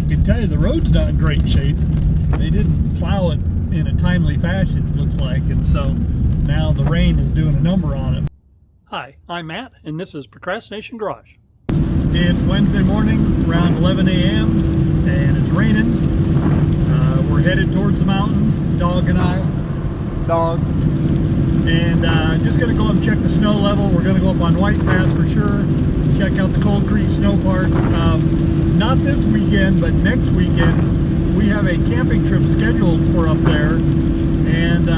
can tell you the road's not in great shape. They didn't plow it in a timely fashion, it looks like, and so now the rain is doing a number on it. Hi, I'm Matt, and this is Procrastination Garage. It's Wednesday morning, around 11 a.m., and it's raining. We're headed towards the mountains, dog and I. Dog. And just going to go up and check the snow level. We're going to go up on White Pass for sure. Check out the Cold Creek Snow Park. Not this weekend, but next weekend, we have a camping trip scheduled for up there. And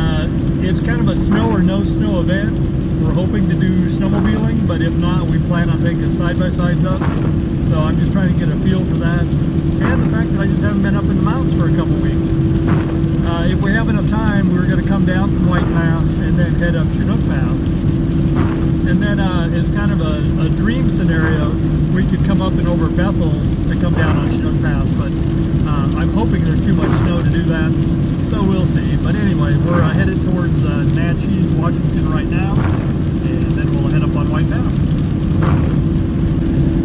it's kind of a snow or no snow event. We're hoping to do snowmobiling, but if not, we plan on taking side-by-sides up. So I'm just trying to get a feel for that. And the fact that I just haven't been up in the mountains for a couple weeks. If we have enough time, we're going to come down from White Pass and then head up Chinook Pass. And then as kind of a dream scenario, we could come up and over Bethel to come down on Chinook Pass. But I'm hoping there's too much snow to do that. So we'll see. But anyway, we're headed towards Natchez, Washington right now. And then we'll head up on White Pass.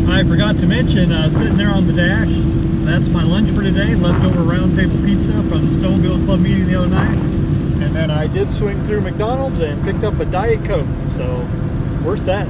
I forgot to mention, sitting there on the dash, that's my lunch for today. Leftover round table pizza from the Snowmobile Club meeting the other night. And then I did swing through McDonald's and picked up a Diet Coke. So we're set.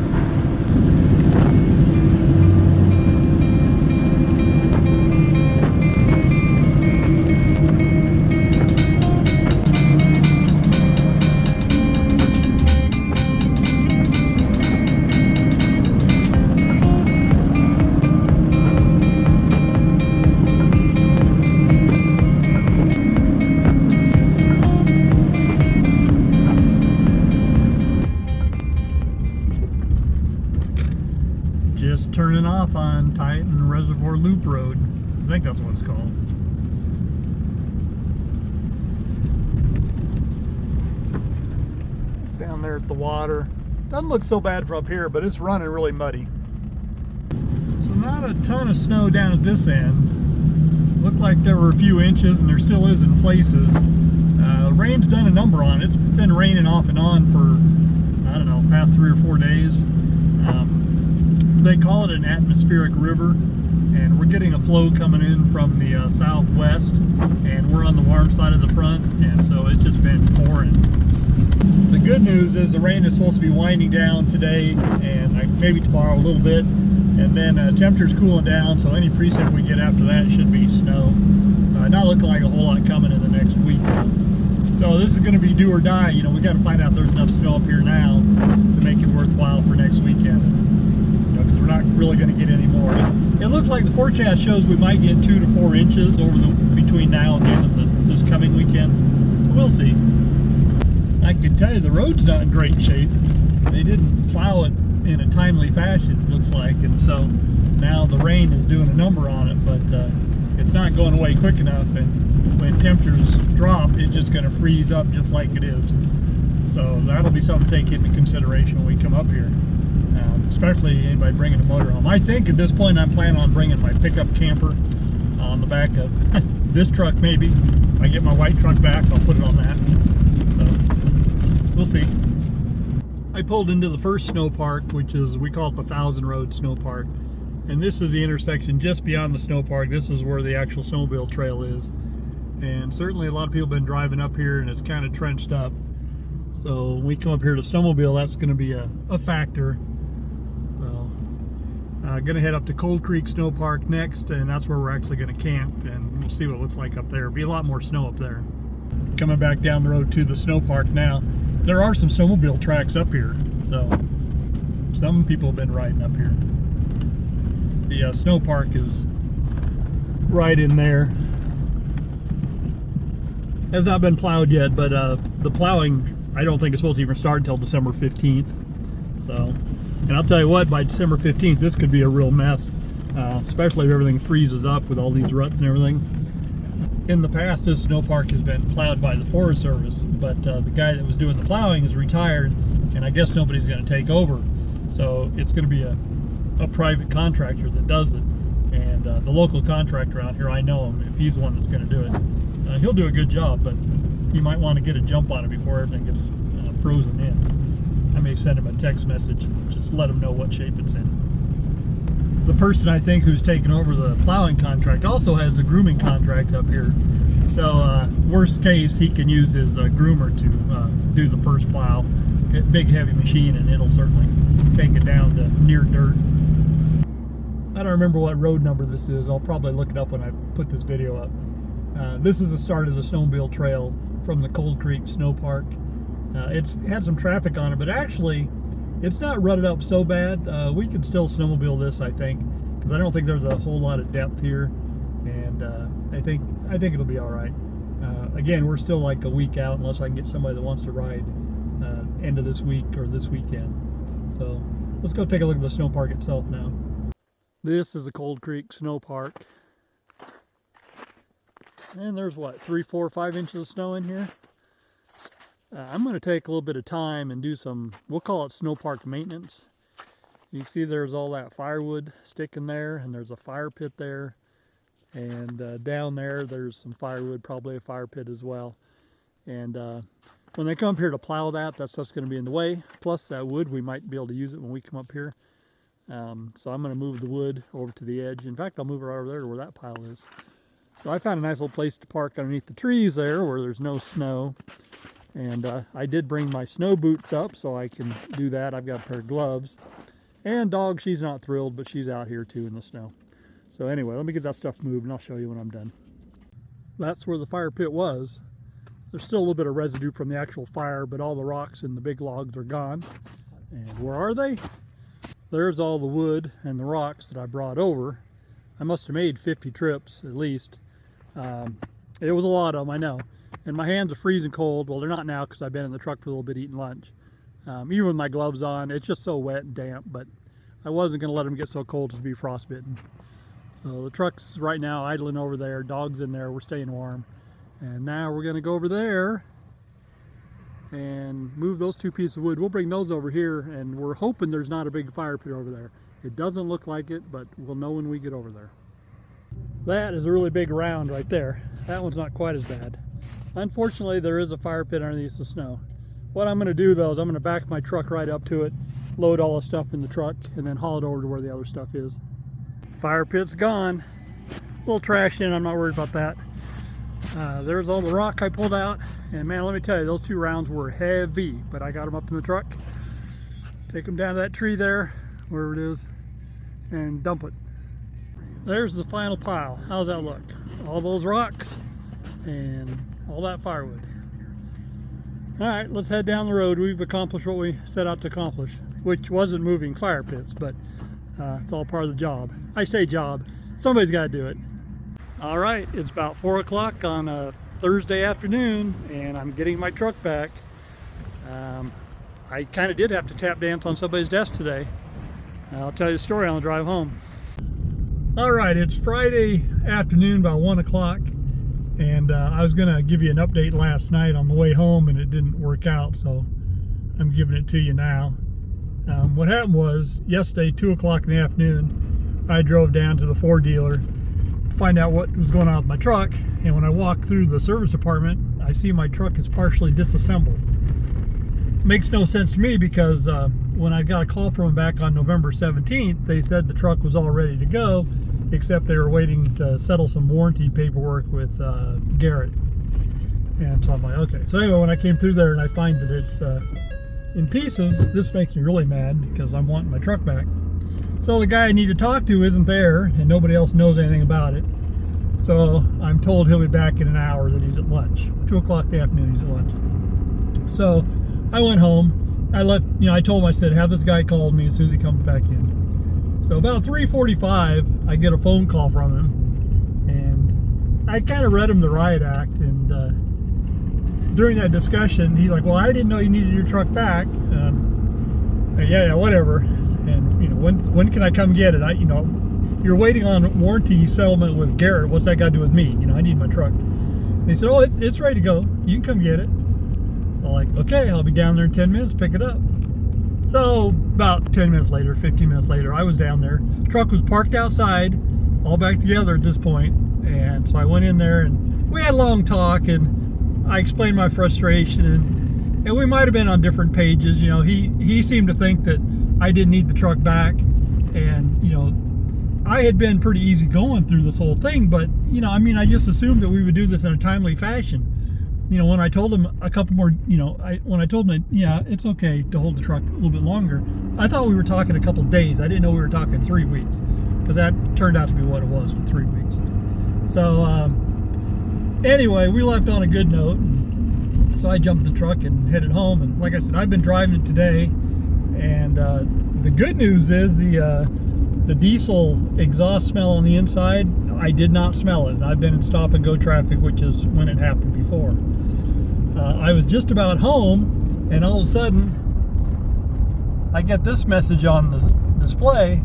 Just turning off on Titan Reservoir Loop Road. I think that's what it's called. Down there at the water. Doesn't look so bad from up here, but it's running really muddy. So not a ton of snow down at this end. Looked like there were a few inches, and there still is in places. Rain's done a number on it. It's been raining off and on for, I don't know, past 3 or 4 days. They call it an atmospheric river, and we're getting a flow coming in from the southwest, and we're on the warm side of the front, and so it's just been pouring. The good news is the rain is supposed to be winding down today and maybe tomorrow a little bit, and then temperature's cooling down, so any precip we get after that should be snow. Not looking like a whole lot coming in the next week. So this is going to be do or die. You know, we got to find out if there's enough snow up here now to make it worthwhile for next weekend. Because we're not really going to get any more. It looks like the forecast shows we might get 2 to 4 inches between now and the end of this coming weekend. So we'll see. I can tell you the road's not in great shape. They didn't plow it in a timely fashion, it looks like, and so now the rain is doing a number on it, but it's not going away quick enough, and when temperatures drop, it's just going to freeze up just like it is. So that'll be something to take into consideration when we come up here. Especially anybody bringing a motorhome. I think at this point I'm planning on bringing my pickup camper on the back of this truck maybe. If I get my white truck back, I'll put it on that. So, we'll see. I pulled into the first snow park, which is, we call it the 1,000 Road Snow Park. And this is the intersection just beyond the snow park. This is where the actual snowmobile trail is. And certainly a lot of people have been driving up here, and it's kind of trenched up. So when we come up here to snowmobile, that's going to be a factor. Going to head up to Cold Creek Snow Park next, and that's where we're actually going to camp, and we'll see what it looks like up there. There'll be a lot more snow up there. Coming back down the road to the snow park now. There are some snowmobile tracks up here, so some people have been riding up here. The snow park is right in there. Has not been plowed yet, but the plowing I don't think it's supposed to even start until December 15th. So. And I'll tell you what, by December 15th, this could be a real mess, especially if everything freezes up with all these ruts and everything. In the past, this snow park has been plowed by the Forest Service, but the guy that was doing the plowing is retired, and I guess nobody's going to take over. So it's going to be a private contractor that does it. And the local contractor out here, I know him, if he's the one that's going to do it. He'll do a good job, but he might want to get a jump on it before everything gets frozen in. I may send him a text message and just let him know what shape it's in. the person I think who's taken over the plowing contract also has a grooming contract up here. So worst case, he can use his groomer to do the first plow. Big heavy machine, and it'll certainly take it down to near dirt. I don't remember what road number this is. I'll probably look it up when I put this video up. This is the start of the Snowmobile trail from the Cold Creek Snow Park. It's had some traffic on it, but actually it's not rutted up so bad. We could still snowmobile this, I think, because I don't think there's a whole lot of depth here, and I think it'll be all right. Again, we're still like a week out, unless I can get somebody that wants to ride end of this week or this weekend. So let's go take a look at the snow park itself now. This is the Cold Creek Snow Park, and there's what, 3, 4, 5 inches of snow in here. I'm going to take a little bit of time and do some, we'll call it snow park maintenance. You can see there's all that firewood sticking there, and there's a fire pit there, and down there there's some firewood, probably a fire pit as well. And when they come up here to plow that's just going to be in the way. Plus that wood, we might be able to use it when we come up here. So I'm going to move the wood over to the edge. In fact, I'll move it right over there to where that pile is. So I found a nice little place to park underneath the trees there where there's no snow. And I did bring my snow boots up so I can do that. I've got a pair of gloves. And dog, she's not thrilled, but she's out here too in the snow. So anyway, let me get that stuff moved and I'll show you when I'm done. That's where the fire pit was. There's still a little bit of residue from the actual fire, but all the rocks and the big logs are gone. And where are they? There's all the wood and the rocks that I brought over. I must have made 50 trips at least. It was a lot of them, I know. And my hands are freezing cold. Well, they're not now because I've been in the truck for a little bit eating lunch. Even with my gloves on, it's just so wet and damp, but I wasn't going to let them get so cold as to be frostbitten. So the truck's right now idling over there. Dog's in there. We're staying warm. And now we're going to go over there and move those 2 pieces of wood. We'll bring those over here, and we're hoping there's not a big fire pit over there. It doesn't look like it, but we'll know when we get over there. That is a really big round right there. That one's not quite as bad. Unfortunately, there is a fire pit underneath the snow. What I'm going to do, though, is I'm going to back my truck right up to it, load all the stuff in the truck, and then haul it over to where the other stuff is. Fire pit's gone. A little trash in, I'm not worried about that. There's all the rock I pulled out, and man, let me tell you, those 2 rounds were heavy, but I got them up in the truck. Take them down to that tree there, wherever it is, and dump it. There's the final pile. How's that look? All those rocks and all that firewood. All right, let's head down the road. We've accomplished what we set out to accomplish, which wasn't moving fire pits, but it's all part of the job. I say job, somebody's got to do it. All right, it's about 4 o'clock on a Thursday afternoon, and I'm getting my truck back. I kind of did have to tap dance on somebody's desk today. I'll tell you the story on the drive home. All right, it's Friday afternoon, about 1 o'clock, and I was going to give you an update last night on the way home, and it didn't work out, so I'm giving it to you now. What happened was, yesterday, 2 o'clock in the afternoon, I drove down to the Ford dealer to find out what was going on with my truck, and when I walk through the service department, I see my truck is partially disassembled. Makes no sense to me because when I got a call from them back on November 17th, they said the truck was all ready to go, except they were waiting to settle some warranty paperwork with Garrett. And so I'm like, okay. So anyway, when I came through there and I find that it's in pieces, this makes me really mad because I'm wanting my truck back. So the guy I need to talk to isn't there, and nobody else knows anything about it. So I'm told he'll be back in an hour, that he's at lunch. 2 o'clock in the afternoon, he's at lunch. So I went home. I left, I told him, I said, have this guy call me as soon as he comes back in. So about 3:45, I get a phone call from him, and I kind of read him the riot act, and during that discussion, he's like, well, I didn't know you needed your truck back. Yeah, whatever. And when can I come get it? You're waiting on warranty settlement with Garrett. What's that got to do with me? I need my truck. And he said, oh, it's ready to go. You can come get it. So I'm like, okay, I'll be down there in 10 minutes, pick it up. So about 10 minutes later, 15 minutes later, I was down there. Truck was parked outside, all back together at this point. And so I went in there and we had a long talk, and I explained my frustration, and we might have been on different pages. He seemed to think that I didn't need the truck back, and I had been pretty easy going through this whole thing, but, you know, I mean, I just assumed that we would do this in a timely fashion. You know, when I told him a couple more, you know, when I told him, yeah, it's okay to hold the truck a little bit longer, I thought we were talking a couple days. I didn't know we were talking 3 weeks, because that turned out to be what it was, 3 weeks. So, anyway, we left on a good note. So I jumped the truck and headed home. And like I said, I've been driving it today. And the good news is the diesel exhaust smell on the inside, I did not smell it. I've been in stop and go traffic, which is when it happened before. I was just about home, and all of a sudden, I get this message on the display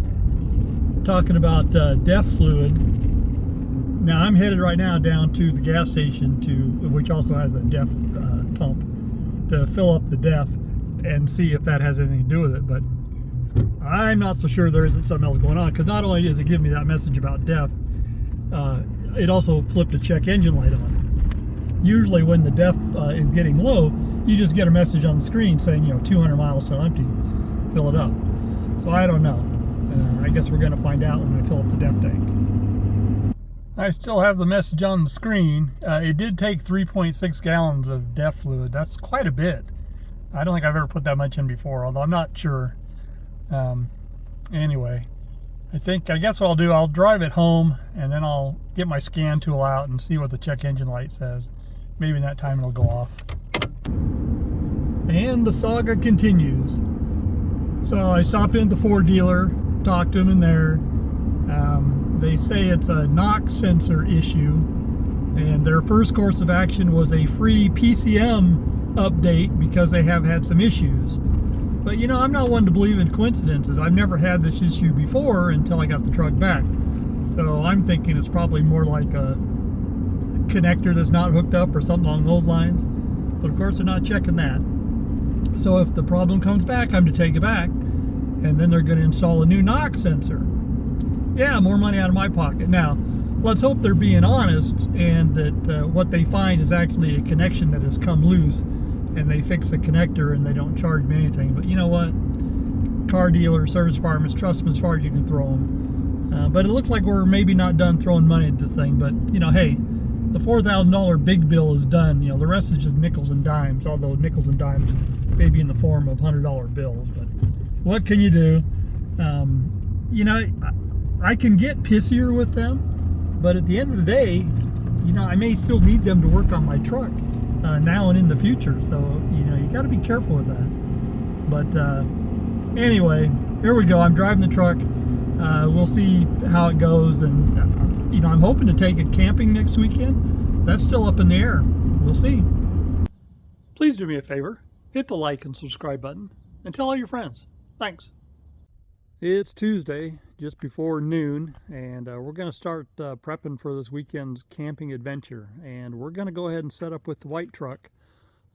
talking about DEF fluid. Now I'm headed right now down to the gas station, which also has a DEF pump, to fill up the DEF and see if that has anything to do with it. But I'm not so sure there isn't something else going on, because not only does it give me that message about DEF, it also flipped a check engine light on. Usually when the DEF is getting low, you just get a message on the screen saying, you know, 200 miles till empty, fill it up. So I don't know. I guess we're going to find out when I fill up the DEF tank. I still have the message on the screen. It did take 3.6 gallons of DEF fluid. That's quite a bit. I don't think I've ever put that much in before, although I'm not sure. Anyway, I guess what I'll do, I'll drive it home, and then I'll get my scan tool out and see what the check engine light says. Maybe in that time it'll go off. And the saga continues. So I stopped in at the Ford dealer, talked to him in there. They say it's a NOx sensor issue, and their first course of action was a free PCM update because they have had some issues. But you know, I'm not one to believe in coincidences. I've never had this issue before until I got the truck back. So I'm thinking it's probably more like a connector that's not hooked up or something along those lines. But of course they're not checking that. So if the problem comes back, I'm to take it back, and then they're going to install a new NOx sensor. Yeah, more money out of my pocket. Now, let's hope they're being honest, and that what they find is actually a connection that has come loose, and they fix the connector and they don't charge me anything. But you know what? Car dealers, service departments, trust them as far as you can throw them. But it looks like we're maybe not done throwing money at the thing. But you know, hey, the $4,000 big bill is done. You know, the rest is just nickels and dimes, although nickels and dimes may be in the form of $100 bills. But what can you do? You know, I can get pissier with them, but at the end of the day, you know, I may still need them to work on my truck now and in the future. So, you know, you got to be careful with that. But anyway, here we go. I'm driving the truck. We'll see how it goes. And, you know, I'm hoping to take it camping next weekend. That's still up in the air. We'll see. Please do me a favor. Hit the like and subscribe button and tell all your friends. Thanks. It's Tuesday, just before noon, and we're going to start prepping for this weekend's camping adventure. And we're going to go ahead and set up with the white truck,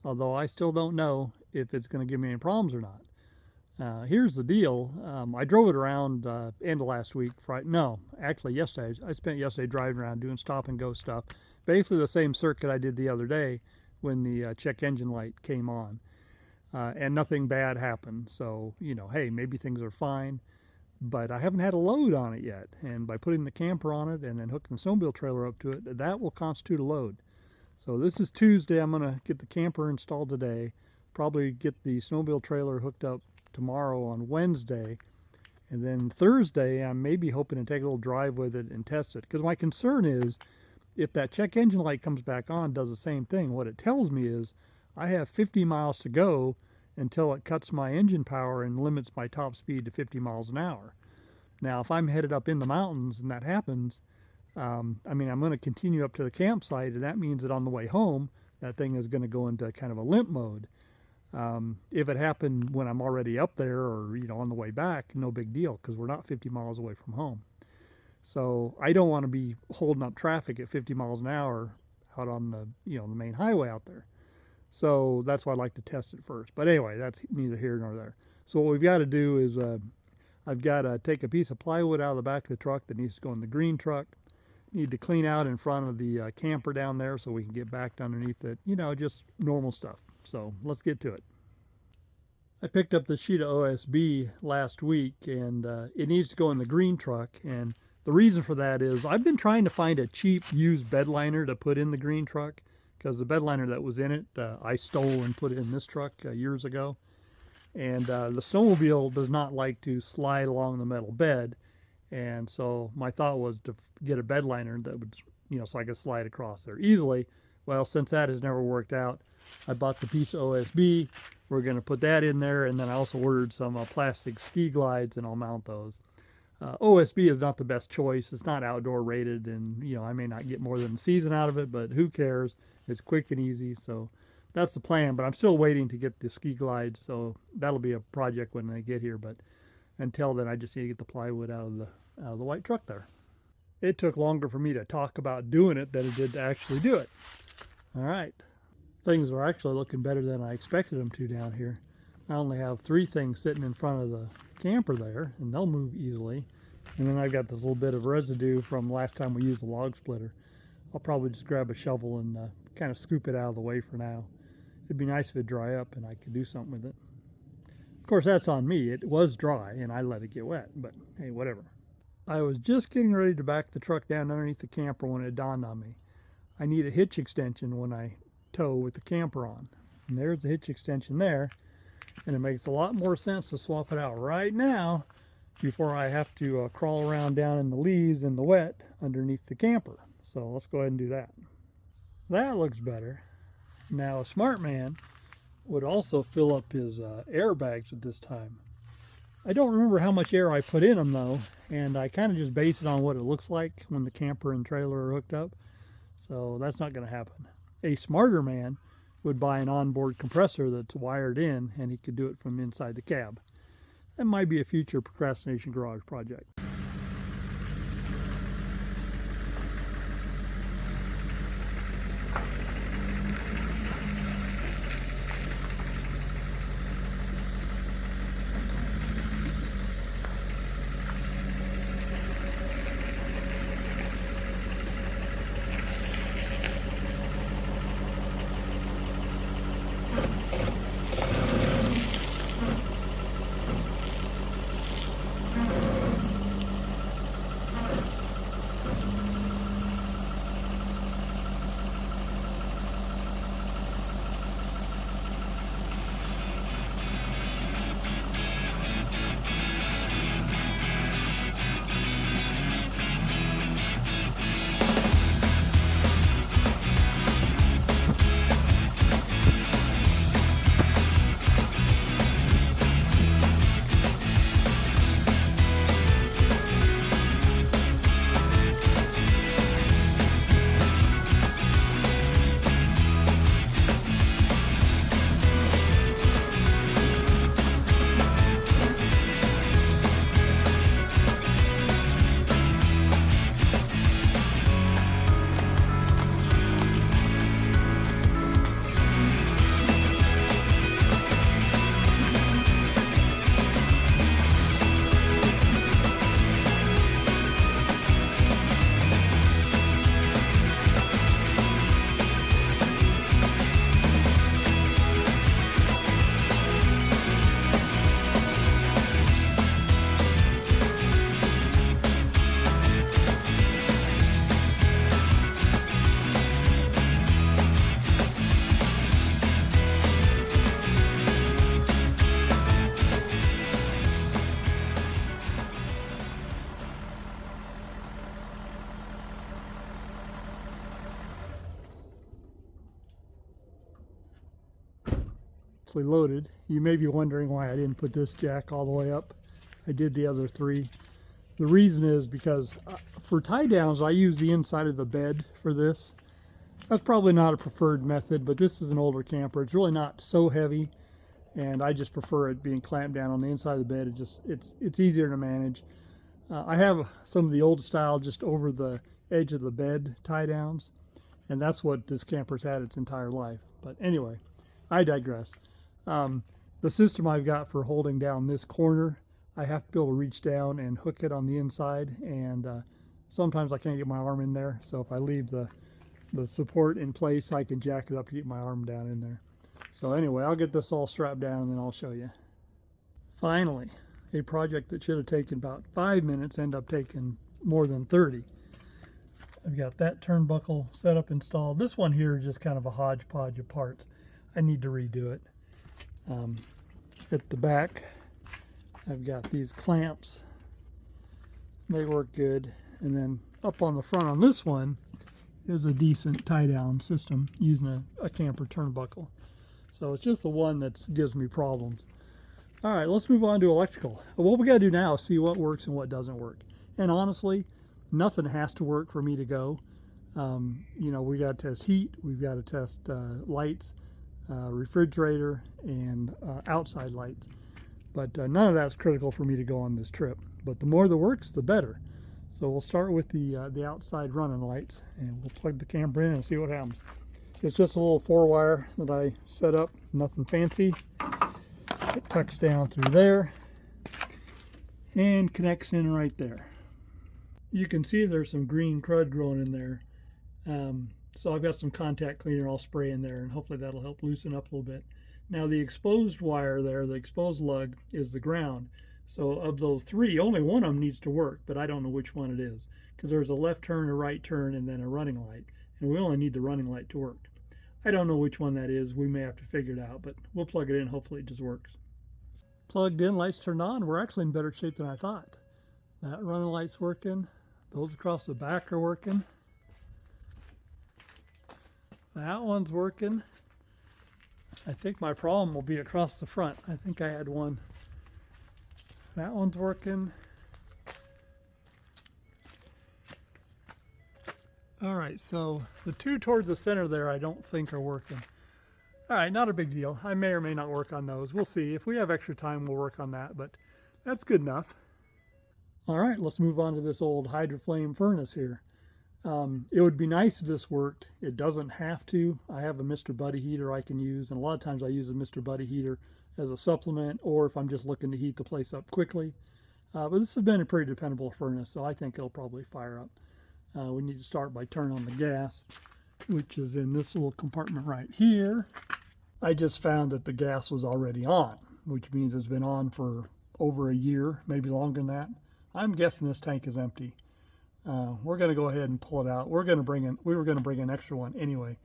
although I still don't know if it's going to give me any problems or not. Here's the deal. I drove it around end of last week. Actually yesterday. I spent yesterday driving around doing stop and go stuff. Basically the same circuit I did the other day when the check engine light came on. And nothing bad happened. So, you know, hey, maybe things are fine. But I haven't had a load on it yet, and by putting the camper on it and then hooking the snowmobile trailer up to it, that will constitute a load. So this is Tuesday. I'm going to get the camper installed today, probably get the snowmobile trailer hooked up tomorrow on Wednesday, and then Thursday I'm maybe hoping to take a little drive with it and test it. Because my concern is if that check engine light comes back on, does the same thing, what it tells me is I have 50 miles to go until it cuts my engine power and limits my top speed to 50 miles an hour. Now, if I'm headed up in the mountains and that happens, I mean, I'm going to continue up to the campsite, and that means that on the way home, that thing is going to go into kind of a limp mode. If it happened when I'm already up there or, you know, on the way back, no big deal, because we're not 50 miles away from home. So I don't want to be holding up traffic at 50 miles an hour out on the, you know, the main highway out there. So that's why I like to test it first. But anyway, that's neither here nor there. So what we've got to do is I've got to take a piece of plywood out of the back of the truck that needs to go in the green truck. Need to clean out in front of the camper down there so we can get back underneath it. You know, just normal stuff. So let's get to it. I picked up the sheet of OSB last week, and it needs to go in the green truck. And The reason for that is I've been trying to find a cheap used bed liner to put in the green truck, because the bed liner that was in it, I stole and put it in this truck years ago. And the Snowmobile does not like to slide along the metal bed. And so my thought was to get a bed liner that would, so I could slide across there easily. Well, since that has never worked out, I bought the piece of OSB. We're going to put that in there, and then I also ordered some plastic ski glides, and I'll mount those. OSB is not the best choice. It's not outdoor rated, and I may not get more than a season out of it, but who cares? It's quick and easy, so that's the plan. But I'm still waiting to get the ski glides, so that'll be a project when they get here. But until then, I just need to get the plywood out of the white truck there. It took longer for me to talk about doing it than it did to actually do it. All right. Things are actually looking better than I expected them to down here. I only have 3 things sitting in front of the camper there, and they'll move easily. And then I've got this little bit of residue from last time we used the log splitter. I'll probably just grab a shovel and kind of scoop it out of the way for now. It'd be nice if it dry up and I could do something with it. Of course, that's on me. It was dry and I let it get wet, but hey, whatever. I was just getting ready to back the truck down underneath the camper when it dawned on me. I need a hitch extension when I tow with the camper on. And there's a hitch extension there, and it makes a lot more sense to swap it out right now before I have to crawl around down in the leaves in the wet underneath the camper. So let's go ahead and do that. That looks better. Now a smart man would also fill up his airbags at this time. I don't remember how much air I put in them though, and I kind of just base it on what it looks like when the camper and trailer are hooked up. So that's not going to happen. A smarter man would buy an onboard compressor that's wired in, and he could do it from inside the cab. That might be a future Procrastination Garage project. Loaded. You may be wondering why I didn't put this jack all the way up. I did the other 3. The reason is because for tie downs I use the inside of the bed for this. That's probably not a preferred method, but this is an older camper. It's really not so heavy, and I just prefer it being clamped down on the inside of the bed. It's easier to manage. I have some of the old style just over the edge of the bed tie downs, and that's what this camper's had its entire life. But anyway, I digress. The system I've got for holding down this corner, I have to be able to reach down and hook it on the inside, and sometimes I can't get my arm in there, so if I leave the support in place, I can jack it up to get my arm down in there. So anyway, I'll get this all strapped down and then I'll show you. Finally, a project that should have taken about 5 minutes ended up taking more than 30. I've got that turnbuckle set up installed. This one here is just kind of a hodgepodge of parts. I need to redo it. At the back, I've got these clamps. They work good. And then up on the front on this one is a decent tie-down system using a camper turnbuckle. So it's just the one that gives me problems. All right, let's move on to electrical. What we got to do now is see what works and what doesn't work. And honestly, nothing has to work for me to go. You know, we got to test heat, we've got to test lights, refrigerator, and outside lights. But none of that's critical for me to go on this trip. But the more that works, the better. So we'll start with the outside running lights, and we'll plug the camper in and see what happens. It's just a little 4-wire that I set up, nothing fancy. It tucks down through there and connects in right there. You can see there's some green crud growing in there. So I've got some contact cleaner I'll spray in there, and hopefully that'll help loosen up a little bit. Now the exposed wire there, the exposed lug, is the ground. So of those 3, only one of them needs to work, but I don't know which one it is, because there's a left turn, a right turn, and then a running light. And we only need the running light to work. I don't know which one that is. We may have to figure it out, but we'll plug it in. Hopefully it just works. Plugged in, lights turned on. We're actually in better shape than I thought. That running light's working. Those across the back are working. That one's working. I think my problem will be across the front. I think I had one. That one's working. All right, so the 2 towards the center there I don't think are working. All right, not a big deal. I may or may not work on those. We'll see. If we have extra time, we'll work on that, but that's good enough. All right, let's move on to this old hydroflame furnace here. It would be nice if this worked. It doesn't have to. I have a Mr. Buddy heater I can use, and a lot of times I use a Mr. Buddy heater as a supplement, or if I'm just looking to heat the place up quickly. But this has been a pretty dependable furnace, so I think it'll probably fire up. We need to start by turning on the gas, which is in this little compartment right here. I just found that the gas was already on, which means it's been on for over a year, maybe longer than that. I'm guessing this tank is empty. We're going to go ahead and pull it out. We were going to bring an extra one anyway,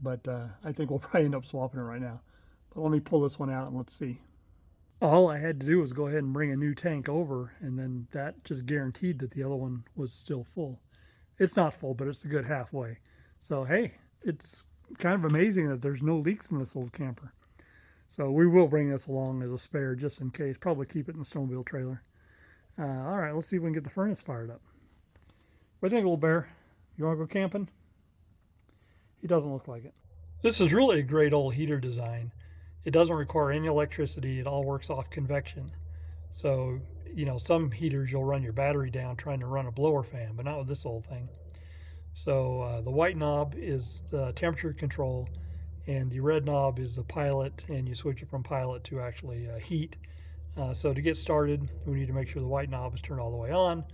but I think we'll probably end up swapping it right now. But let me pull this one out and let's see. All I had to do was go ahead and bring a new tank over, and then that just guaranteed that the other one was still full. It's not full, but it's a good halfway. So hey, it's kind of amazing that there's no leaks in this old camper. So we will bring this along as a spare just in case. Probably keep it in the snowmobile trailer. All right, let's see if we can get the furnace fired up. What do you think, old bear? You want to go camping? He doesn't look like it. This is really a great old heater design. It doesn't require any electricity. It all works off convection. So, you know, some heaters you'll run your battery down trying to run a blower fan, but not with this old thing. So the white knob is the temperature control, and the red knob is the pilot, and you switch it from pilot to actually heat. So to get started, we need to make sure the white knob is turned all the way on,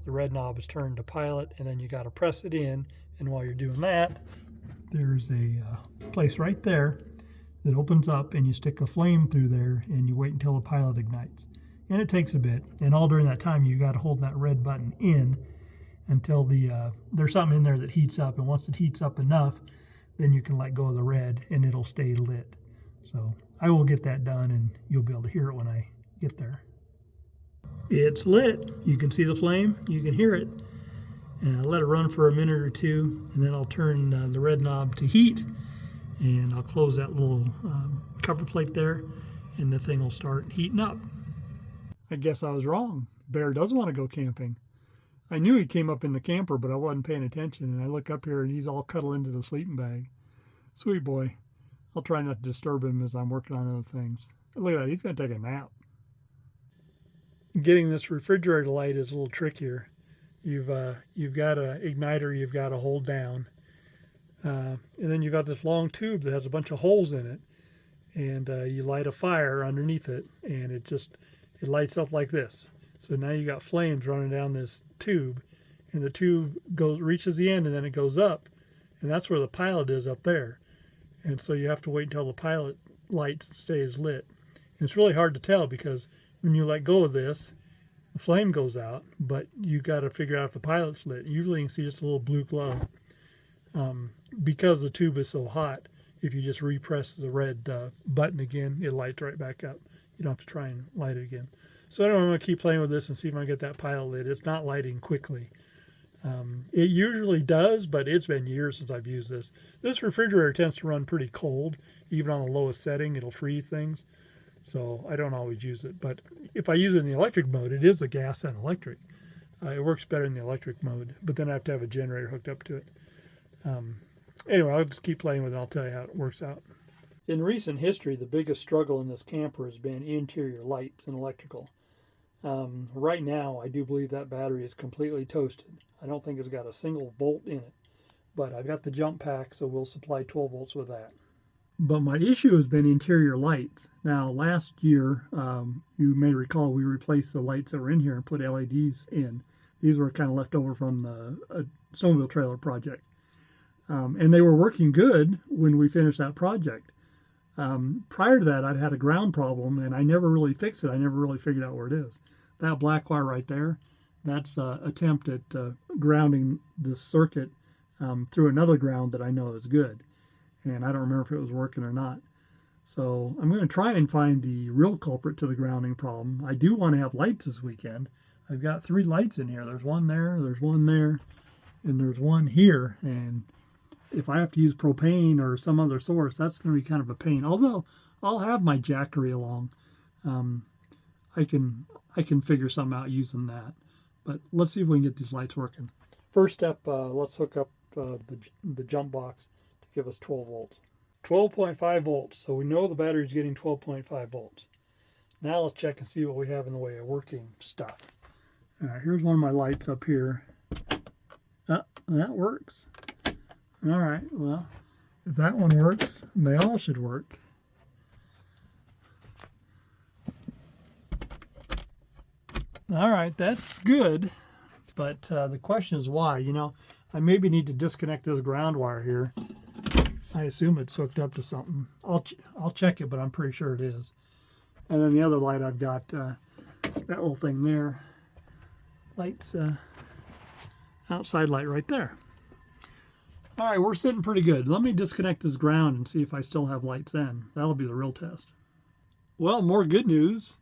the red knob is turned to pilot, and then you got to press it in. And while you're doing that, there's a place right there that opens up, and you stick a flame through there, and you wait until the pilot ignites. And it takes a bit, and all during that time you got to hold that red button in until there's something in there that heats up, and once it heats up enough, then you can let go of the red and it'll stay lit. So I will get that done, and you'll be able to hear it when I get there. It's lit. You can see the flame, you can hear it. And I'll let it run for a minute or two, and then I'll turn the red knob to heat, and I'll close that little cover plate there, and the thing will start heating up. I guess I was wrong. Bear does want to go camping. I knew he came up in the camper, but I wasn't paying attention, and I look up here and he's all cuddled into the sleeping bag. Sweet boy. I'll try not to disturb him as I'm working on other things. Look at that, he's going to take a nap. Getting this refrigerator light is a little trickier. You've got an igniter you've got to hold down. And then you've got this long tube that has a bunch of holes in it. And you light a fire underneath it, and it lights up like this. So now you got flames running down this tube, and the tube reaches the end, and then it goes up, and that's where the pilot is up there. And so you have to wait until the pilot light stays lit. And it's really hard to tell, because when you let go of this, the flame goes out, but you got to figure out if the pilot's lit. Usually you can see just a little blue glow. Because the tube is so hot, if you just repress the red button again, it lights right back up. You don't have to try and light it again. So I don't want to keep playing with this and see if I can get that pilot lit. It's not lighting quickly. It usually does, but it's been years since I've used this. This refrigerator tends to run pretty cold. Even on the lowest setting, it'll freeze things. So I don't always use it. But if I use it in the electric mode, it is a gas and electric. It works better in the electric mode, but then I have to have a generator hooked up to it. Anyway, I'll just keep playing with it. I'll tell you how it works out. In recent history, the biggest struggle in this camper has been interior lights and electrical. Right now, I do believe that battery is completely toasted. I don't think it's got a single volt in it, but I've got the jump pack, so we'll supply 12 volts with that. But my issue has been interior lights. Now, last year, you may recall, we replaced the lights that were in here and put LEDs in. These were kind of left over from the Snowmobile trailer project. And they were working good when we finished that project. Prior to that, I'd had a ground problem, and I never really fixed it. I never really figured out where it is. That black wire right there, that's an attempt at grounding this circuit through another ground that I know is good. And I don't remember if it was working or not. So I'm going to try and find the real culprit to the grounding problem. I do want to have lights this weekend. I've got 3 lights in here. There's one there, there's one there, and there's one here. And if I have to use propane or some other source, that's going to be kind of a pain. Although I'll have my jackery along. I can figure something out using that. But let's see if we can get these lights working. First step, let's hook up the jump box to give us 12 volts. 12.5 volts, so we know the battery's getting 12.5 volts. Now let's check and see what we have in the way of working stuff. All right, here's one of my lights up here. That works. All right, well, if that one works, they all should work. All right, that's good, but the question is why. You know, I maybe need to disconnect this ground wire here. I assume it's hooked up to something. I'll check it, but I'm pretty sure it is. And then the other light I've got, that little thing there, lights, outside light right there. All right, we're sitting pretty good. Let me disconnect this ground and see if I still have lights in. That'll be the real test. Well, more good news.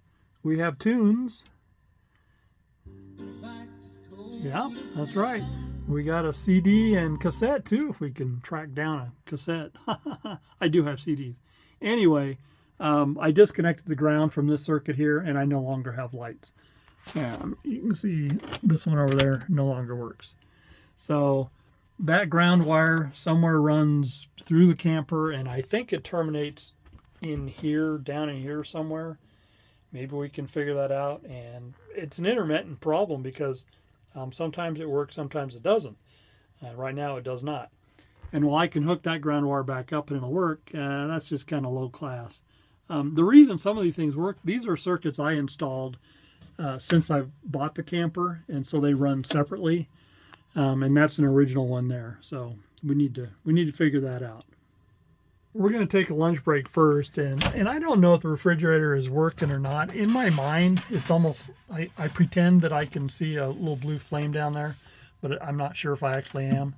We have tunes. Yeah, that's right. We got a CD and cassette too, if we can track down a cassette. I do have CDs. Anyway, I disconnected the ground from this circuit here, and I no longer have lights. You can see this one over there no longer works. So that ground wire somewhere runs through the camper, and I think it terminates in here, down in here somewhere. Maybe we can figure that out. And it's an intermittent problem because sometimes it works, sometimes it doesn't. Right now it does not. And while I can hook that ground wire back up and it'll work, that's just kind of low class. The reason some of these things work, these are circuits I installed since I've bought the camper, and so they run separately. And that's an original one there. So we need to figure that out. We're going to take a lunch break first, and I don't know if the refrigerator is working or not. In my mind, it's almost, I pretend that I can see a little blue flame down there, but I'm not sure if I actually am.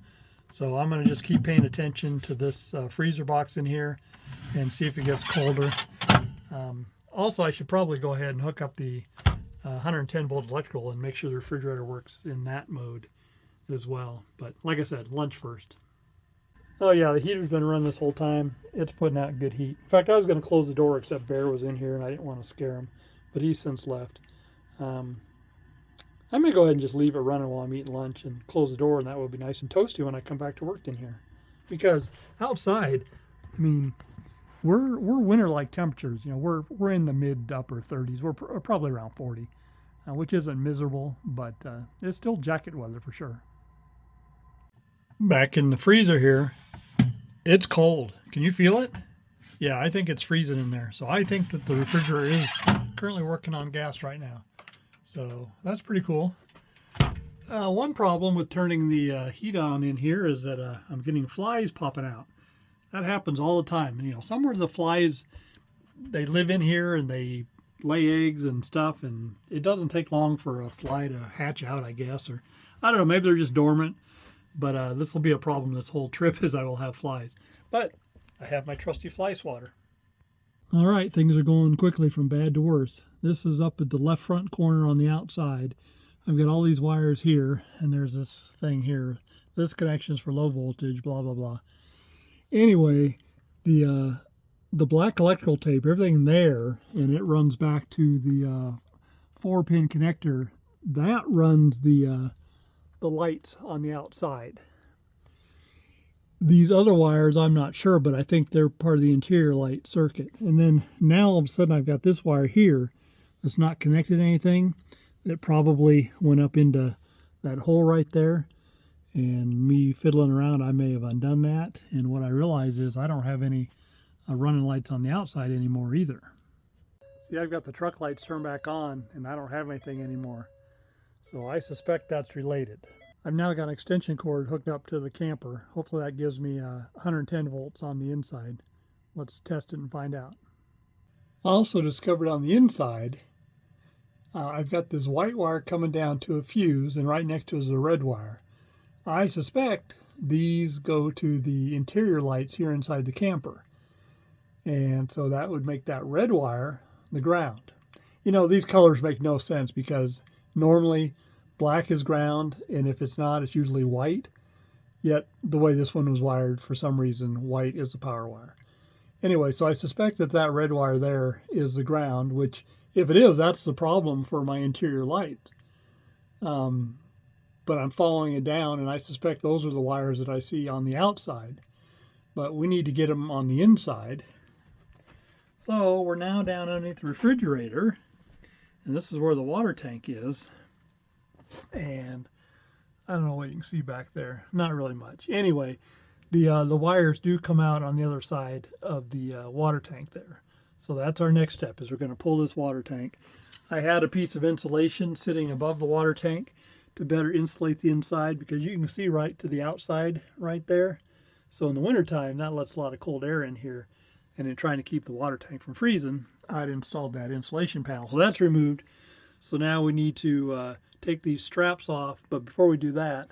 So I'm going to just keep paying attention to this freezer box in here and see if it gets colder. Also, I should probably go ahead and hook up the 110 volt electrical and make sure the refrigerator works in that mode as well. But like I said, lunch first. Oh yeah, the heater's been running this whole time. It's putting out good heat. In fact, I was going to close the door except Bear was in here and I didn't want to scare him, but he's since left. I may go ahead and just leave it running while I'm eating lunch and close the door, and that will be nice and toasty when I come back to work in here. Because outside, I mean, we're winter-like temperatures. You know, we're in the mid to upper 30s. We're probably around 40, which isn't miserable, but it's still jacket weather for sure. Back in the freezer here, it's cold. Can you feel it? Yeah, I think it's freezing in there. So I think that the refrigerator is currently working on gas right now. So that's pretty cool. One problem with turning the heat on in here is that I'm getting flies popping out. That happens all the time. And, you know, somewhere the flies, they live in here and they lay eggs and stuff, and it doesn't take long for a fly to hatch out, I guess. Or I don't know, maybe they're just dormant. But this will be a problem this whole trip, is I will have flies. But I have my trusty fly swatter. All right, things are going quickly from bad to worse. This is up at the left front corner on the outside. I've got all these wires here, and there's this thing here. This connection is for low voltage, blah, blah, blah. Anyway, the black electrical tape, everything there, and it runs back to the 4-pin connector. That runs the lights on the outside. These other wires, I'm not sure, but I think they're part of the interior light circuit. And then now all of a sudden I've got this wire here that's not connected to anything. It probably went up into that hole right there. And me fiddling around, I may have undone that. And what I realize is I don't have any running lights on the outside anymore either. See, I've got the truck lights turned back on, and I don't have anything anymore. So I suspect that's related. I've now got an extension cord hooked up to the camper. Hopefully that gives me 110 volts on the inside. Let's test it and find out. I also discovered on the inside, I've got this white wire coming down to a fuse, and right next to it is a red wire. I suspect these go to the interior lights here inside the camper. And so that would make that red wire the ground. You know, these colors make no sense because normally black is ground, and if it's not, it's usually white. Yet the way this one was wired, for some reason, white is the power wire. Anyway, so I suspect that that red wire there is the ground, which, if it is, that's the problem for my interior light. But I'm following it down, and I suspect those are the wires that I see on the outside. But we need to get them on the inside. So we're now down underneath the refrigerator, and this is where the water tank is. And I don't know what you can see back there. Not really much. Anyway, the wires do come out on the other side of the water tank there. So that's our next step, is we're going to pull this water tank. I had a piece of insulation sitting above the water tank to better insulate the inside, because you can see right to the outside right there. So in the wintertime, that lets a lot of cold air in here. And in trying to keep the water tank from freezing, I'd installed that insulation panel. So that's removed. So now we need to take these straps off, but before we do that,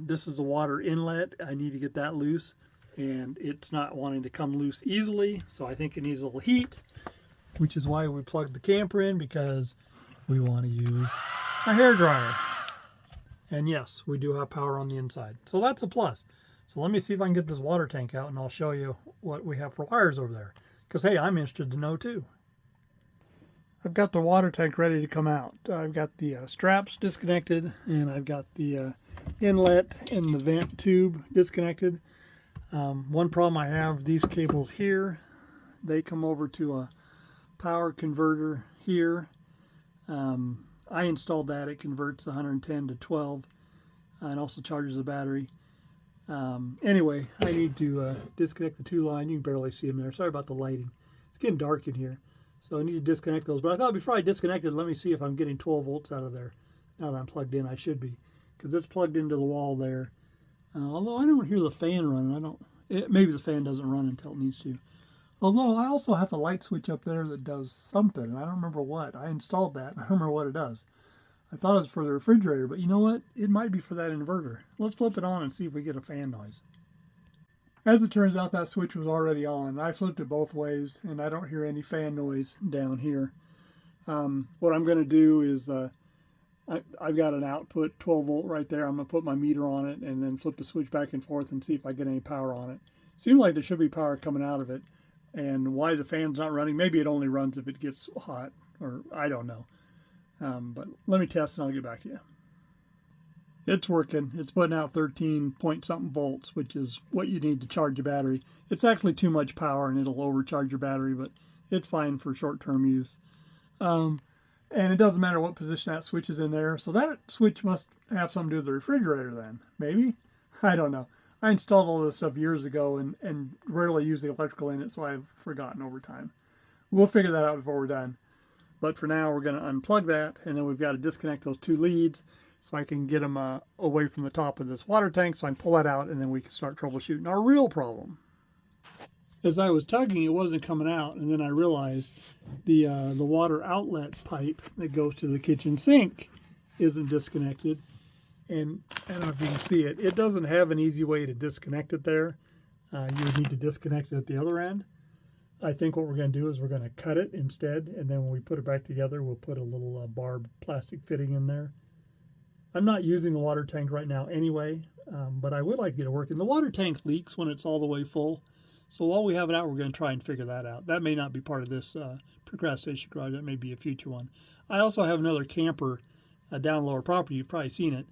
this is the water inlet. I need to get that loose, and it's not wanting to come loose easily, so I think it needs a little heat, which is why we plugged the camper in, because we want to use a hairdryer. And yes, we do have power on the inside, so that's a plus. So let me see if I can get this water tank out, and I'll show you what we have for wires over there, because hey, I'm interested to know too. I've got the water tank ready to come out. I've got the straps disconnected, and I've got the inlet and the vent tube disconnected. One problem I have, these cables here, they come over to a power converter here. I installed that. It converts 110 to 12 and also charges the battery. Anyway, I need to disconnect the two line. You can barely see them there. Sorry about the lighting. It's getting dark in here. So I need to disconnect those. But I thought before I disconnect it, let me see if I'm getting 12 volts out of there. Now that I'm plugged in, I should be, because it's plugged into the wall there. Although I don't hear the fan running. Maybe the fan doesn't run until it needs to. Although I also have a light switch up there that does something, and I don't remember what. I installed that. I don't remember what it does. I thought it was for the refrigerator, but you know what? It might be for that inverter. Let's flip it on and see if we get a fan noise. As it turns out, that switch was already on. I flipped it both ways, and I don't hear any fan noise down here. What I'm going to do is, I've got an output 12 volt right there. I'm going to put my meter on it and then flip the switch back and forth and see if I get any power on it. Seems like there should be power coming out of it. And why the fan's not running, maybe it only runs if it gets hot, or I don't know. But let me test and I'll get back to you. It's working. It's putting out 13 point something volts, which is what you need to charge a battery. It's actually too much power and it'll overcharge your battery, but it's fine for short-term use. And it doesn't matter what position that switch is in there. So that switch must have something to do with the refrigerator then. Maybe? I don't know. I installed all this stuff years ago and rarely use the electrical in it, so I've forgotten over time. We'll figure that out before we're done. But for now, we're going to unplug that, and then we've got to disconnect those two leads so I can get them away from the top of this water tank so I can pull that out, and then we can start troubleshooting our real problem. As I was tugging, it wasn't coming out, and then I realized the water outlet pipe that goes to the kitchen sink isn't disconnected. And I don't know if you can see it. It doesn't have an easy way to disconnect it there. You would need to disconnect it at the other end. I think what we're going to do is we're going to cut it instead, and then when we put it back together, we'll put a little barb plastic fitting in there. I'm not using the water tank right now anyway, but I would like to get it working. The water tank leaks when it's all the way full, so while we have it out, we're going to try and figure that out. That may not be part of this procrastination garage. That may be a future one. I also have another camper down lower property. You've probably seen it.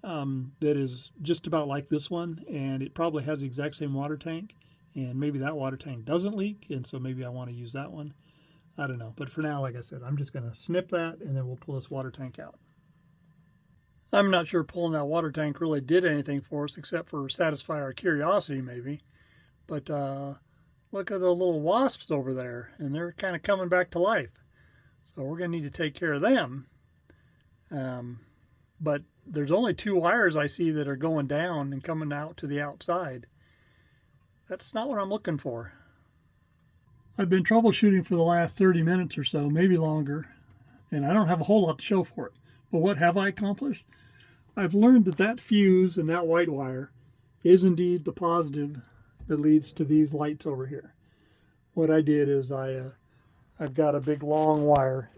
That is just about like this one, and it probably has the exact same water tank, and maybe that water tank doesn't leak, and so maybe I want to use that one. I don't know, but for now, like I said, I'm just going to snip that, and then we'll pull this water tank out. I'm not sure pulling that water tank really did anything for us except for satisfy our curiosity maybe, but look at the little wasps over there, and they're kind of coming back to life, so we're going to need to take care of them. But there's only 2 wires I see that are going down and coming out to the outside. That's not what I'm looking for. I've been troubleshooting for the last 30 minutes or so, maybe longer, and I don't have a whole lot to show for it. But what have I accomplished? I've learned that that fuse and that white wire is indeed the positive that leads to these lights over here. What I did is I've got a big long wire.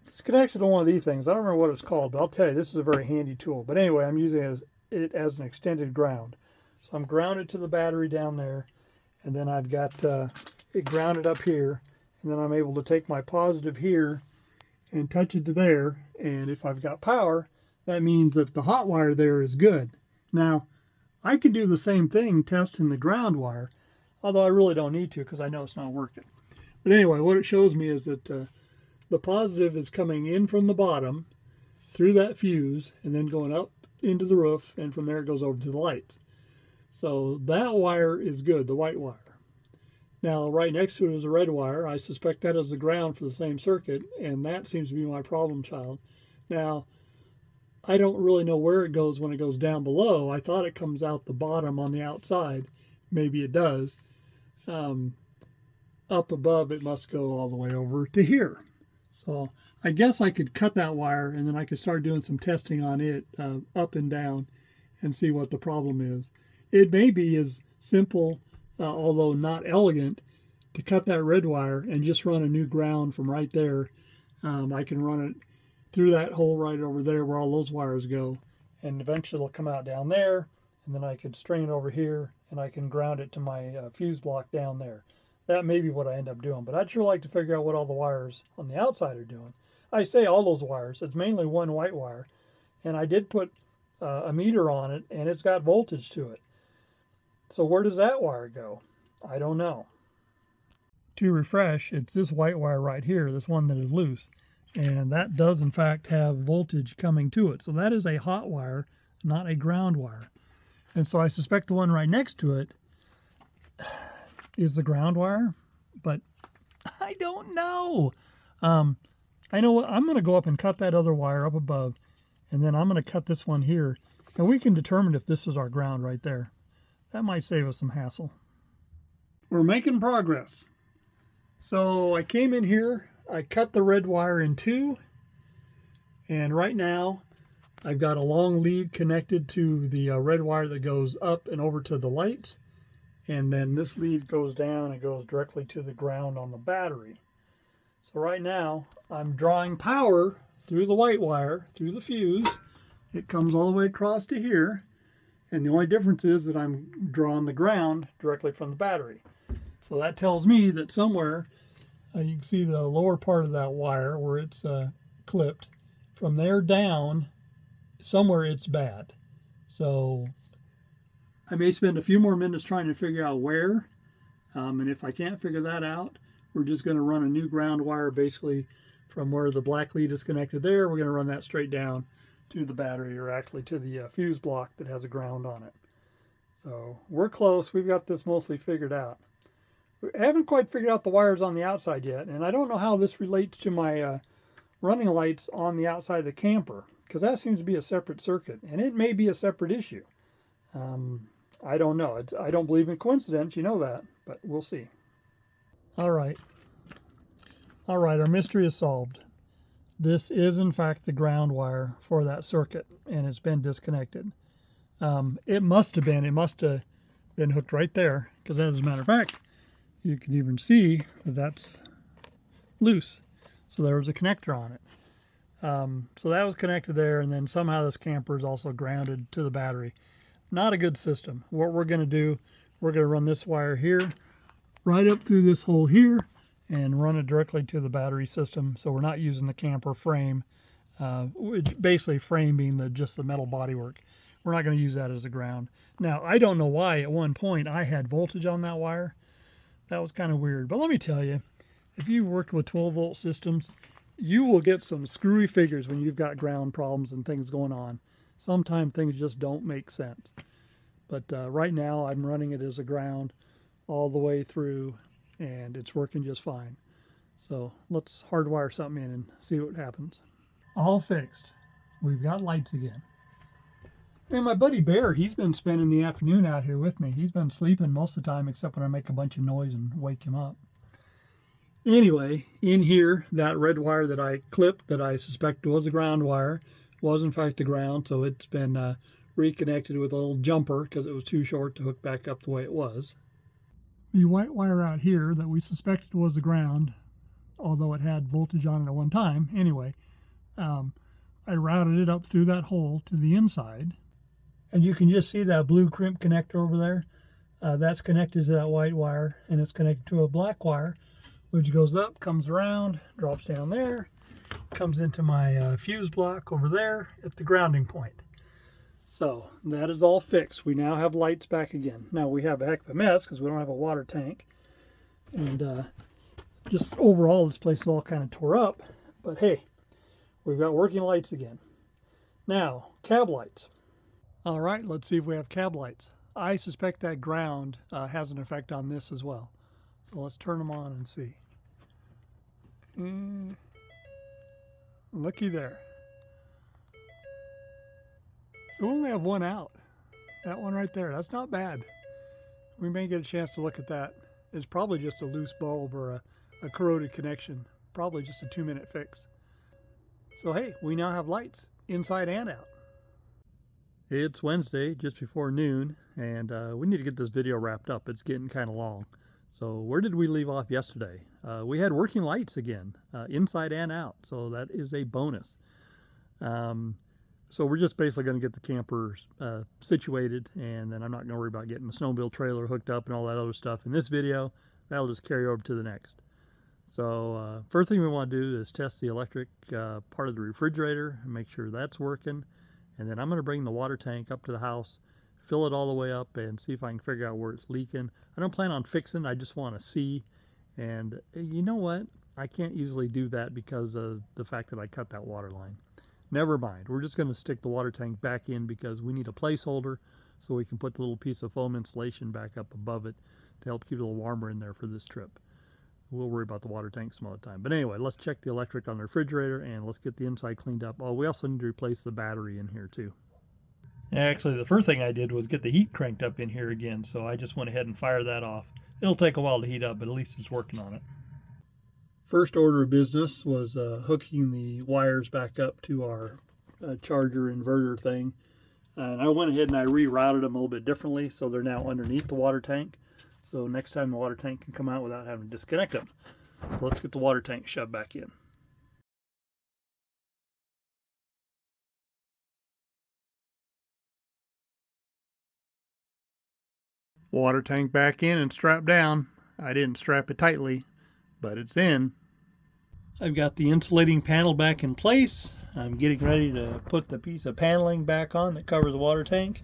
It's connected to one of these things. I don't remember what it's called, but I'll tell you, this is a very handy tool. But anyway, I'm using it as an extended ground. So I'm grounded to the battery down there, and then I've got it grounded up here, and then I'm able to take my positive here and touch it to there, and if I've got power, that means that the hot wire there is good. Now, I can do the same thing testing the ground wire, although I really don't need to because I know it's not working. But anyway, what it shows me is that the positive is coming in from the bottom through that fuse and then going up into the roof, and from there it goes over to the lights. So that wire is good, the white wire. Now right next to it is a red wire. I suspect that is the ground for the same circuit, and that seems to be my problem child. Now, I don't really know where it goes when it goes down below. I thought it comes out the bottom on the outside. Maybe it does. Up above it must go all the way over to here. So I guess I could cut that wire, and then I could start doing some testing on it up and down and see what the problem is. It may be as simple, although not elegant, to cut that red wire and just run a new ground from right there. I can run it through that hole right over there where all those wires go, and eventually it'll come out down there, and then I could string it over here, and I can ground it to my fuse block down there. That may be what I end up doing, but I'd sure like to figure out what all the wires on the outside are doing. I say all those wires, it's mainly one white wire, and I did put a meter on it, and it's got voltage to it. So where does that wire go? I don't know. To refresh, it's this white wire right here, this one that is loose, and that does in fact have voltage coming to it. So that is a hot wire, not a ground wire. And so I suspect the one right next to it is the ground wire, but I don't know. I know what, I'm going to go up and cut that other wire up above, and then I'm going to cut this one here, and we can determine if this is our ground right there. That might save us some hassle. We're making progress. So I came in here, I cut the red wire in 2, and right now I've got a long lead connected to the red wire that goes up and over to the lights, and then this lead goes down and goes directly to the ground on the battery. So right now I'm drawing power through the white wire, through the fuse. It comes all the way across to here, and the only difference is that I'm drawing the ground directly from the battery. So that tells me that somewhere, you can see the lower part of that wire where it's clipped. From there down, somewhere it's bad. So I may spend a few more minutes trying to figure out where. And if I can't figure that out, we're just going to run a new ground wire basically from where the black lead is connected there. We're going to run that straight down to the battery, or actually to the fuse block that has a ground on it. So we're close. We've got this mostly figured out. We haven't quite figured out the wires on the outside yet, and I don't know how this relates to my running lights on the outside of the camper, because that seems to be a separate circuit, and it may be a separate issue. I don't know. I don't believe in coincidence, you know that, but we'll see. All right. All right, our mystery is solved. This is, in fact, the ground wire for that circuit, and it's been disconnected. It must have been hooked right there, because as a matter of fact, you can even see that that's loose. So there was a connector on it. So that was connected there, and then somehow this camper is also grounded to the battery. Not a good system. What we're going to do, we're going to run this wire here, right up through this hole here, and run it directly to the battery system. So we're not using the camper frame, which basically frame being just the metal bodywork. We're not going to use that as a ground. Now, I don't know why at one point I had voltage on that wire. That was kind of weird. But let me tell you, if you've worked with 12-volt systems, you will get some screwy figures when you've got ground problems and things going on. Sometimes things just don't make sense. But right now I'm running it as a ground all the way through, and it's working just fine. So let's hardwire something in and see what happens. All fixed. We've got lights again. And my buddy Bear, he's been spending the afternoon out here with me. He's been sleeping most of the time except when I make a bunch of noise and wake him up. Anyway, in here, that red wire that I clipped that I suspect was a ground wire was in fact the ground, so it's been reconnected with a little jumper because it was too short to hook back up the way it was. The white wire out here that we suspected was the ground, although it had voltage on it at one time, anyway, I routed it up through that hole to the inside. And you can just see that blue crimp connector over there. That's connected to that white wire, and it's connected to a black wire, which goes up, comes around, drops down there, comes into my fuse block over there at the grounding point. So that is all fixed. We now have lights back again. Now we have a heck of a mess because we don't have a water tank. And just overall, this place is all kind of tore up. But hey, we've got working lights again. Now, cab lights. All right, let's see if we have cab lights. I suspect that ground has an effect on this as well. So let's turn them on and see. Looky there. So we only have one out. That one right there, that's not bad. We may get a chance to look at that. It's probably just a loose bulb or a corroded connection. Probably just a 2-minute fix. So hey, we now have lights inside and out. It's Wednesday, just before noon, and we need to get this video wrapped up. It's getting kind of long. So where did we leave off yesterday? We had working lights again, inside and out, so that is a bonus. So we're just basically going to get the camper situated, and then I'm not going to worry about getting the snowmobile trailer hooked up and all that other stuff in this video. That'll just carry over to the next. So first thing we want to do is test the electric part of the refrigerator and make sure that's working. And then I'm going to bring the water tank up to the house, fill it all the way up, and see if I can figure out where it's leaking. I don't plan on fixing, I just want to see. And you know what? I can't easily do that because of the fact that I cut that water line. Never mind. We're just going to stick the water tank back in because we need a placeholder so we can put the little piece of foam insulation back up above it to help keep it a little warmer in there for this trip. We'll worry about the water tank some other time. But anyway, let's check the electric on the refrigerator and let's get the inside cleaned up. Oh, we also need to replace the battery in here too. Actually, the first thing I did was get the heat cranked up in here again, so I just went ahead and fired that off. It'll take a while to heat up, but at least it's working on it. First order of business was hooking the wires back up to our charger inverter thing. And I went ahead and I rerouted them a little bit differently, so they're now underneath the water tank. So next time the water tank can come out without having to disconnect them. So let's get the water tank shoved back in. Water tank back in and strapped down. I didn't strap it tightly, but it's in. I've got the insulating panel back in place. I'm getting ready to put the piece of paneling back on that covers the water tank.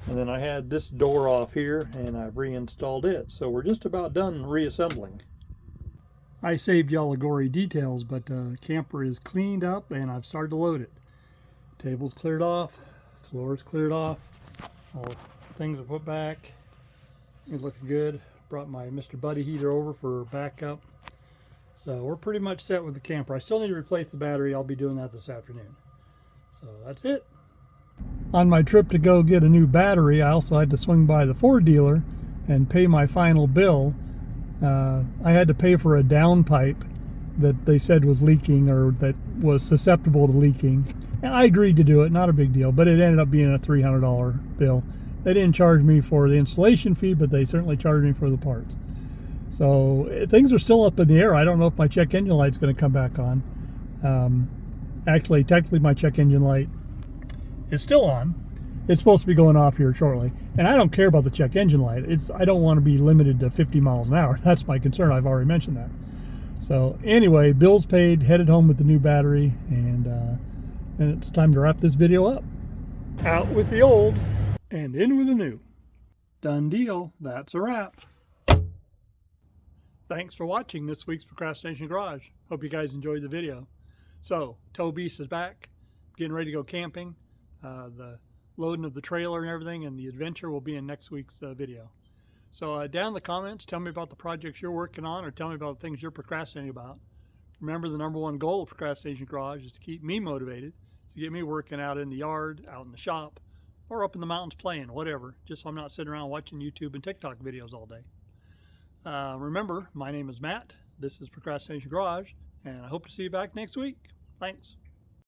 And then I had this door off here and I've reinstalled it. So we're just about done reassembling. I saved y'all the gory details, but the camper is cleaned up and I've started to load it. Table's cleared off, floor's cleared off, all things are put back. It's looking good. Brought my Mr. Buddy heater over for backup. So we're pretty much set with the camper. I still need to replace the battery. I'll be doing that this afternoon. So that's it. On my trip to go get a new battery, I also had to swing by the Ford dealer and pay my final bill. I had to pay for a downpipe that they said was leaking, or that was susceptible to leaking. And I agreed to do it, not a big deal, but it ended up being a $300 bill. They didn't charge me for the installation fee, but they certainly charged me for the parts. So things are still up in the air. I don't know if my check engine light's going to come back on. Actually, technically my check engine light is still on. It's supposed to be going off here shortly. And I don't care about the check engine light. I don't want to be limited to 50 miles an hour. That's my concern. I've already mentioned that. So anyway, bills paid, headed home with the new battery, and it's time to wrap this video up. Out with the old and in with the new. Done deal. That's a wrap. Thanks for watching this week's Procrastination Garage. Hope you guys enjoyed the video. So, Tow Beast is back, getting ready to go camping. The loading of the trailer and everything, and the adventure will be in next week's video. So down in the comments, tell me about the projects you're working on, or tell me about the things you're procrastinating about. Remember, the #1 goal of Procrastination Garage is to keep me motivated, to get me working out in the yard, out in the shop, or up in the mountains playing, whatever, just so I'm not sitting around watching YouTube and TikTok videos all day. Remember, my name is Matt. This is Procrastination Garage, and I hope to see you back next week. Thanks.